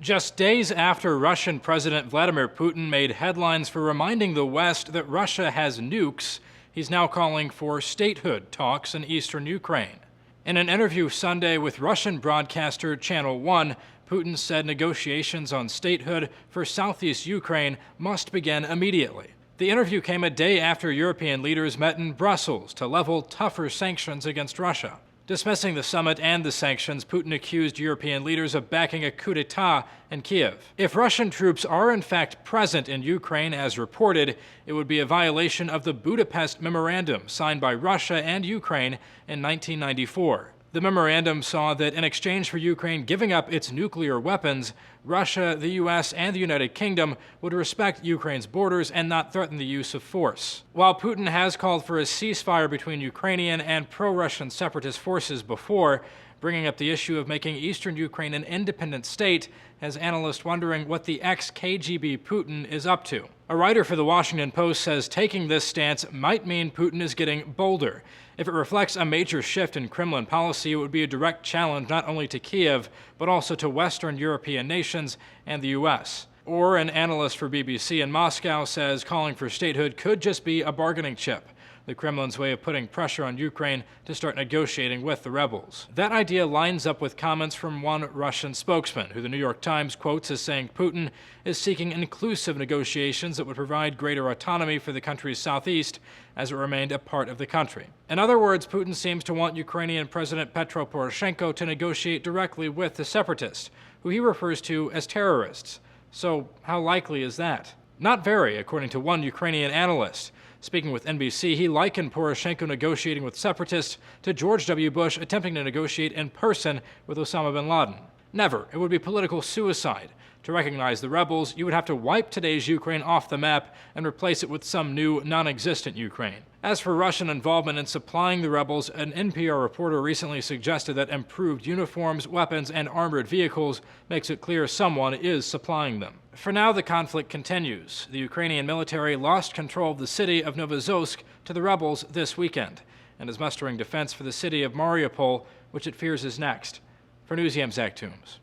Just days after Russian President Vladimir Putin made headlines for reminding the West that Russia has nukes, he's now calling for statehood talks in eastern Ukraine. In an interview Sunday with Russian broadcaster Channel 1, Putin said negotiations on statehood for southeast Ukraine must begin immediately. The interview came a day after European leaders met in Brussels to level tougher sanctions against Russia. Dismissing the summit and the sanctions, Putin accused European leaders of backing a coup d'etat in Kiev. If Russian troops are in fact present in Ukraine as reported, it would be a violation of the Budapest Memorandum signed by Russia and Ukraine in 1994. The memorandum saw that in exchange for Ukraine giving up its nuclear weapons, Russia, the U.S., and the United Kingdom would respect Ukraine's borders and not threaten the use of force. While Putin has called for a ceasefire between Ukrainian and pro-Russian separatist forces before, bringing up the issue of making eastern Ukraine an independent state has analysts wondering what the ex-KGB Putin is up to. A writer for The Washington Post says taking this stance might mean Putin is getting bolder. If it reflects a major shift in Kremlin policy, it would be a direct challenge not only to Kiev, but also to Western European nations and the U.S. Or an analyst for BBC in Moscow says calling for statehood could just be a bargaining chip, the Kremlin's way of putting pressure on Ukraine to start negotiating with the rebels. That idea lines up with comments from one Russian spokesman, who the New York Times quotes as saying Putin is seeking inclusive negotiations that would provide greater autonomy for the country's southeast as it remained a part of the country. In other words, Putin seems to want Ukrainian President Petro Poroshenko to negotiate directly with the separatists, who he refers to as terrorists. So how likely is that? Not very, according to one Ukrainian analyst. Speaking with NBC, he likened Poroshenko negotiating with separatists to George W. Bush attempting to negotiate in person with Osama bin Laden. Never. It would be political suicide. To recognize the rebels, you would have to wipe today's Ukraine off the map and replace it with some new, non-existent Ukraine. As for Russian involvement in supplying the rebels, an NPR reporter recently suggested that improved uniforms, weapons, and armored vehicles makes it clear someone is supplying them. For now, the conflict continues. The Ukrainian military lost control of the city of Novozovsk to the rebels this weekend and is mustering defense for the city of Mariupol, which it fears is next. For Newsyam's Zach Toombs.